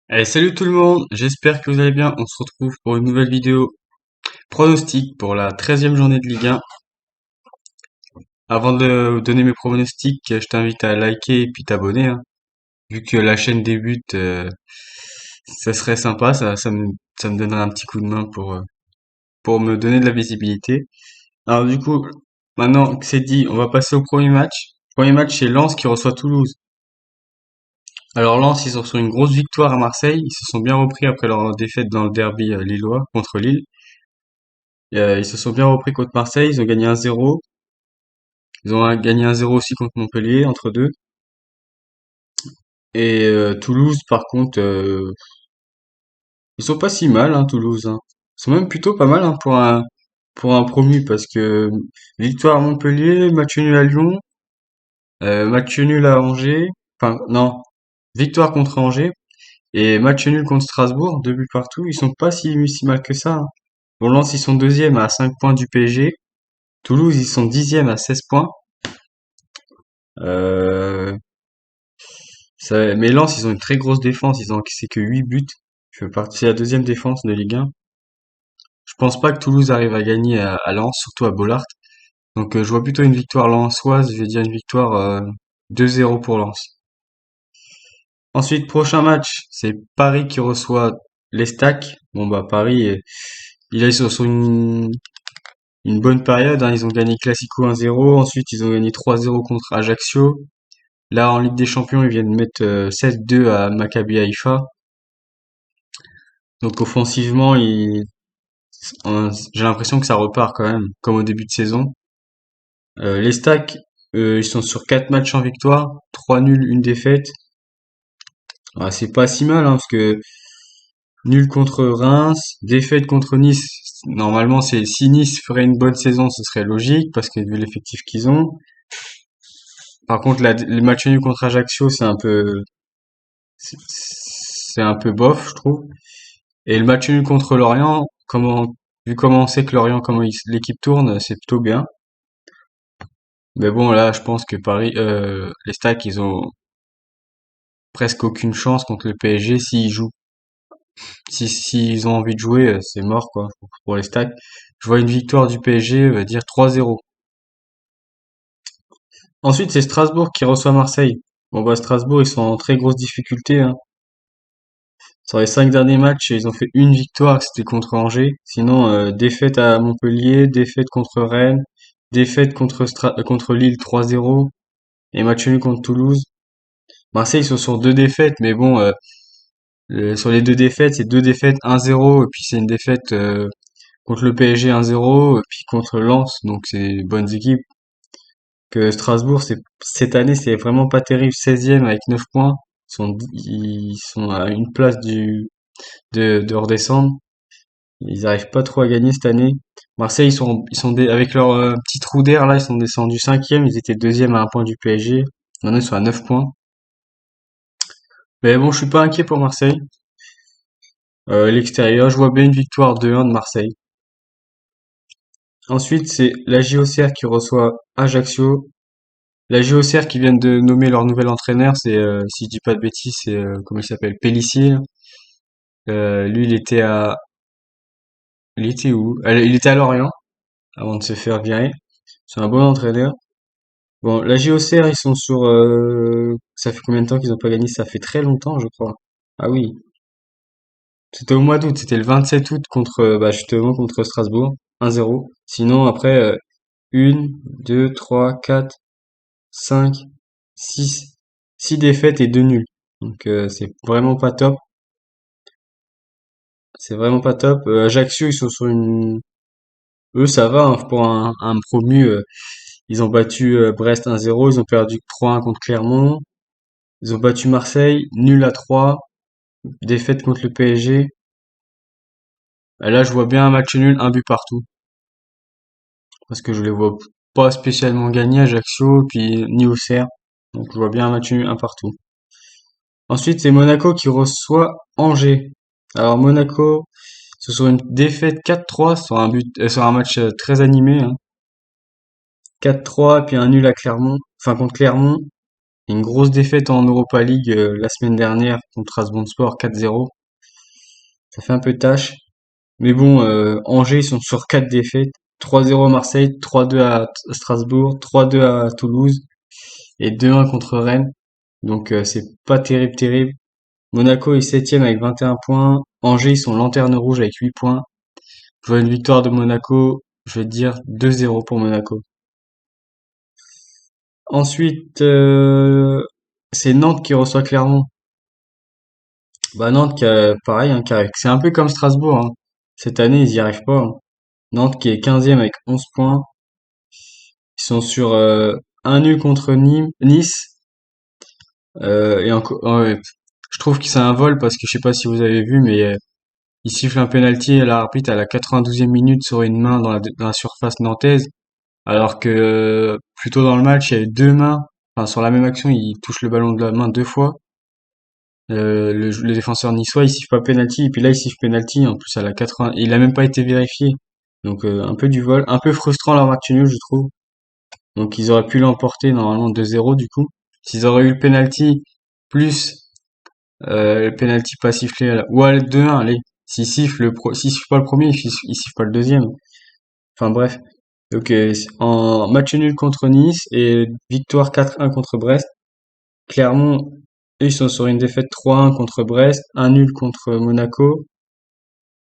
Allez, salut tout le monde, j'espère que vous allez bien. On se retrouve pour une nouvelle vidéo pronostic pour la 13e journée de Ligue 1. Avant de donner mes pronostics, je t'invite à liker et puis t'abonner, hein. Vu que la chaîne débute, ça serait sympa, ça me donnerait un petit coup de main pour me donner de la visibilité. Alors du coup, maintenant que c'est dit, on va passer au premier match. Premier match, c'est Lens qui reçoit Toulouse. Alors Lens, ils ont reçu une grosse victoire à Marseille. Ils se sont bien repris après leur défaite dans le derby lillois contre Lille. Ils se sont bien repris contre Marseille, ils ont gagné 1-0. Ils ont gagné 1-0 aussi contre Montpellier, entre deux. Et Toulouse, par contre, ils sont pas si mal, hein, Toulouse, hein. Ils sont même plutôt pas mal, hein, pour un promu, parce que victoire à Montpellier, match nul à Lyon, match nul à Angers, enfin non, victoire contre Angers, et match nul contre Strasbourg, 2 buts partout. Ils sont pas si mal que ça, hein. Bon, Lens, ils sont deuxième à 5 points du PSG. Toulouse, ils sont dixième à 16 points. Euh, mais Lens, ils ont une très grosse défense. Ils ont encaissé que 8 buts. C'est la deuxième défense de Ligue 1. Je pense pas que Toulouse arrive à gagner à Lens, surtout à Bollaert. Donc je vois plutôt une victoire lensoise. Je vais dire une victoire 2-0 pour Lens. Ensuite, prochain match, c'est Paris qui reçoit l'Estac. Bon bah Paris, ils sont sur une bonne période, hein. Ils ont gagné Classico 1-0. Ensuite, ils ont gagné 3-0 contre Ajaccio. Là, en Ligue des Champions, ils viennent mettre 7-2 à Maccabi Haïfa. Donc offensivement, j'ai l'impression que ça repart quand même, comme au début de saison. Les Stacks, ils sont sur 4 matchs en victoire, 3 nuls, une défaite. Ah, c'est pas si mal, hein, parce que nul contre Reims, défaite contre Nice. Normalement, si Nice ferait une bonne saison, ce serait logique, parce que vu l'effectif qu'ils ont. Par contre, le match nul contre Ajaccio, c'est un peu bof, je trouve. Et le match nul contre Lorient, vu comment on sait que Lorient, l'équipe tourne, c'est plutôt bien. Mais bon, là, je pense que les Stacks, ils ont presque aucune chance contre le PSG s'ils jouent. S'ils ont envie de jouer, c'est mort, quoi, pour les Stacks. Je vois une victoire du PSG, dire 3-0. Ensuite, c'est Strasbourg qui reçoit Marseille. Bon, bah, Strasbourg, ils sont en très grosse difficulté, hein. Sur les 5 derniers matchs, ils ont fait une victoire, c'était contre Angers. Sinon, défaite à Montpellier, défaite contre Rennes, défaite contre Lille 3-0 et match nul contre Toulouse. Marseille, ils sont sur deux défaites, mais bon, sur les deux défaites, c'est deux défaites 1-0, et puis c'est une défaite contre le PSG 1-0, et puis contre Lens, donc c'est des bonnes équipes. Que Strasbourg, cette année, c'est vraiment pas terrible. 16e avec 9 points. Ils sont à une place de redescendre. Ils arrivent pas trop à gagner cette année. Marseille, avec leur petit trou d'air là, ils sont descendus 5e. Ils étaient deuxième à un point du PSG. Maintenant, ils sont à 9 points. Mais bon, je suis pas inquiet pour Marseille. L'extérieur, je vois bien une victoire 2-1 de Marseille. Ensuite, c'est la JOCR qui reçoit Ajaccio. La JOCR qui vient de nommer leur nouvel entraîneur, si je dis pas de bêtises, c'est comment il s'appelle? Pélissier. Lui, il était où? Il était à Lorient avant de se faire virer. C'est un bon entraîneur. Bon, la JOCR, ils sont sur. Ça fait combien de temps qu'ils ont pas gagné? Ça fait très longtemps, je crois. Ah oui, c'était au mois d'août. C'était le 27 août bah, justement contre Strasbourg, 1-0. Sinon, après, 1, 2, 3, 4, 5, 6, 6 défaites et 2 nuls. Donc c'est vraiment pas top. C'est vraiment pas top. Ajaccio, ils sont sur une. Eux, ça va, hein, pour un promu. Ils ont battu Brest 1-0. Ils ont perdu 3-1 contre Clermont. Ils ont battu Marseille, nul à 3. Défaite contre le PSG. Et là, je vois bien un match nul, un but partout. Parce que je les vois pas spécialement gagner Ajaccio, puis ni Auxerre. Donc je vois bien un match nul, un partout. Ensuite, c'est Monaco qui reçoit Angers. Alors Monaco, ce sur une défaite 4-3 sur un match très animé, hein. 4-3, puis un nul à Clermont, enfin contre Clermont. Une grosse défaite en Europa League la semaine dernière contre Trabzonspor 4-0. Ça fait un peu tâche. Mais bon, Angers, ils sont sur 4 défaites. 3-0 à Marseille, 3-2 à Strasbourg, 3-2 à Toulouse et 2-1 contre Rennes. Donc c'est pas terrible, terrible. Monaco est septième avec 21 points. Angers, ils sont lanterne rouge avec 8 points. Je vois une victoire de Monaco, je vais te dire 2-0 pour Monaco. Ensuite, c'est Nantes qui reçoit Clermont. Bah Nantes, pareil, hein, c'est un peu comme Strasbourg, hein. Cette année, ils y arrivent pas, hein. Nantes qui est 15e avec 11 points. Ils sont sur un nul contre Nice. Et encore, ouais, je trouve que c'est un vol parce que je sais pas si vous avez vu, mais il siffle un penalty à l'arbitre à la 92e minute sur une main dans la surface nantaise, alors que plutôt dans le match, il y avait deux mains. Enfin, sur la même action, il touche le ballon de la main deux fois. Le défenseur niçois, il siffle pas penalty, et puis là, il siffle penalty, en plus à la 80, il a même pas été vérifié. Donc, un peu du vol, un peu frustrant leur match nul, je trouve. Donc, ils auraient pu l'emporter normalement 2-0 du coup. S'ils auraient eu le penalty, plus le penalty pas sifflé, ou à 2-1, allez. S'il siffle pas le premier, il siffle pas le deuxième. Enfin bref. Donc, en match nul contre Nice et victoire 4-1 contre Brest. Clermont, eux, ils sont sur une défaite 3-1 contre Brest, un nul contre Monaco,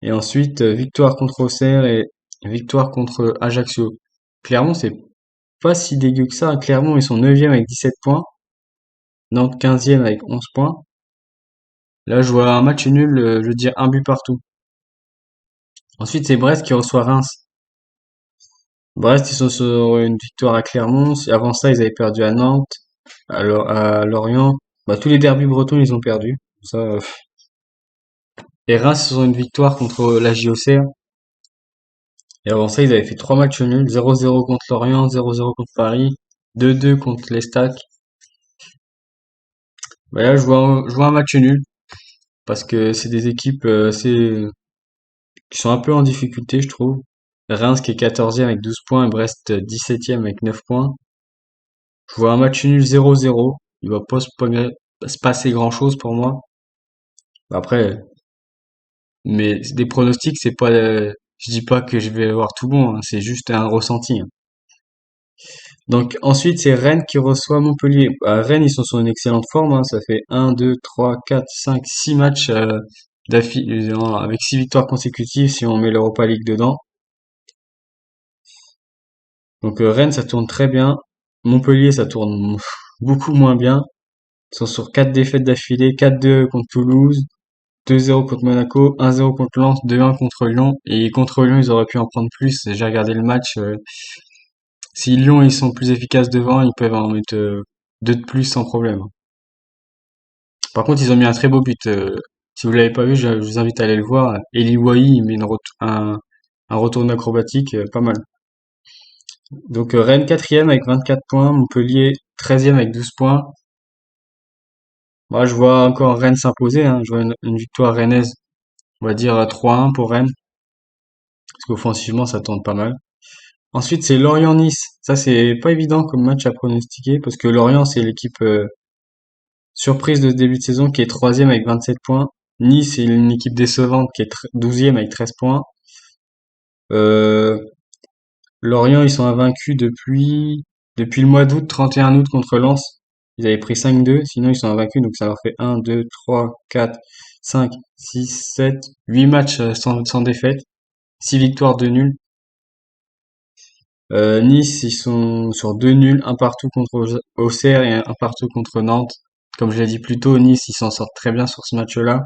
et ensuite victoire contre Auxerre et victoire contre Ajaccio. Clermont, c'est pas si dégueu que ça. Clermont, ils sont 9e avec 17 points, Nantes 15e avec 11 points. Là, je vois un match nul, je veux dire un but partout. Ensuite, c'est Brest qui reçoit Reims. Brest, ils sont sur une victoire à Clermont. Avant ça, ils avaient perdu à Nantes, à Lorient. Bah, tous les derbys bretons, ils ont perdu. Ça, et Reims, ils ont une victoire contre la JOCR. Et avant ça, ils avaient fait trois matchs nuls. 0-0 contre Lorient, 0-0 contre Paris, 2-2 contre l'Estac. Bah là, je vois un match nul. Parce que c'est des équipes qui sont un peu en difficulté, je trouve. Reims qui est 14e avec 12 points et Brest 17e avec 9 points. Je vois un match nul 0-0. Il va pas se passer grand-chose pour moi. Après, mais des pronostics, c'est pas, je dis pas que je vais avoir tout bon, hein, c'est juste un ressenti, hein. Donc ensuite, c'est Rennes qui reçoit Montpellier. Bah, Rennes, ils sont sur une excellente forme, hein. Ça fait 1, 2, 3, 4, 5, 6 matchs d'affilée, avec 6 victoires consécutives si on met l'Europa League dedans. Donc Rennes, ça tourne très bien. Montpellier, ça tourne beaucoup moins bien. Ils sont sur 4 défaites d'affilée, 4-2 contre Toulouse, 2-0 contre Monaco, 1-0 contre Lens, 2-1 contre Lyon. Et contre Lyon, ils auraient pu en prendre plus. J'ai regardé le match. Si Lyon, ils sont plus efficaces devant, ils peuvent en mettre deux de plus sans problème. Par contre, ils ont mis un très beau but. Si vous l'avez pas vu, je vous invite à aller le voir. Eli Wahi, il met un retour acrobatique, pas mal. Donc Rennes 4e avec 24 points, Montpellier 13e avec 12 points. Moi, je vois encore Rennes s'imposer, hein. Je vois une victoire rennaise, on va dire 3-1 pour Rennes, parce qu'offensivement, ça tourne pas mal. Ensuite, c'est Lorient-Nice. Ça, c'est pas évident comme match à pronostiquer, parce que Lorient, c'est l'équipe surprise de ce début de saison qui est troisième avec 27 points. Nice, c'est une équipe décevante qui est 12e avec 13 points. Euh, Lorient, ils sont invaincus depuis le mois d'août, 31 août contre Lens. Ils avaient pris 5-2, sinon ils sont invaincus, donc ça leur fait 1, 2, 3, 4, 5, 6, 7, 8 matchs sans défaite, 6 victoires, 2 nuls. Nice, ils sont sur 2 nuls, un partout contre Auxerre et un partout contre Nantes. Comme je l'ai dit plus tôt, Nice, ils s'en sortent très bien sur ce match-là.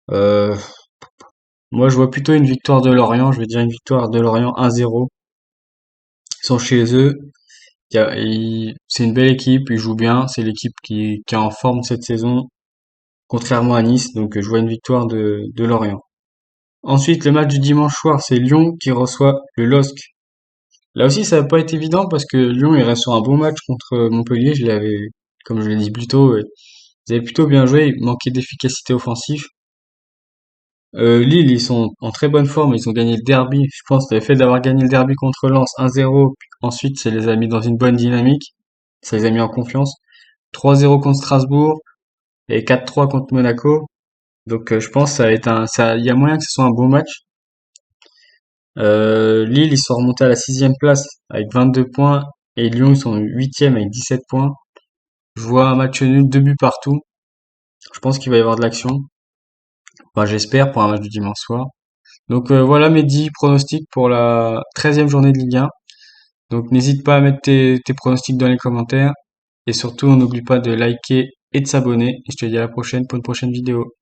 Euh, Moi, je vois plutôt une victoire de Lorient. Je vais dire une victoire de Lorient 1-0. Ils sont chez eux. C'est une belle équipe, ils jouent bien. C'est l'équipe qui est en forme cette saison, contrairement à Nice. Donc, je vois une victoire de Lorient. Ensuite, le match du dimanche soir, c'est Lyon qui reçoit le LOSC. Là aussi, ça n'a pas été évident parce que Lyon, il reste sur un bon match contre Montpellier. Comme je l'ai dit plus tôt, ils avaient plutôt bien joué. Il manquait d'efficacité offensive. Lille, ils sont en très bonne forme. Ils ont gagné le derby. Je pense que le fait d'avoir gagné le derby contre Lens 1-0, puis ensuite, ça les a mis dans une bonne dynamique. Ça les a mis en confiance. 3-0 contre Strasbourg et 4-3 contre Monaco. Donc je pense que ça va être il y a moyen que ce soit un bon match. Lille, ils sont remontés à la sixième place avec 22 points et Lyon, ils sont huitième avec 17 points. Je vois un match nul, deux buts partout. Je pense qu'il va y avoir de l'action. Enfin, j'espère pour un match du dimanche soir. Donc voilà mes 10 pronostics pour la 13e journée de Ligue 1. Donc n'hésite pas à mettre tes pronostics dans les commentaires. Et surtout, n'oublie pas de liker et de s'abonner. Et je te dis à la prochaine pour une prochaine vidéo.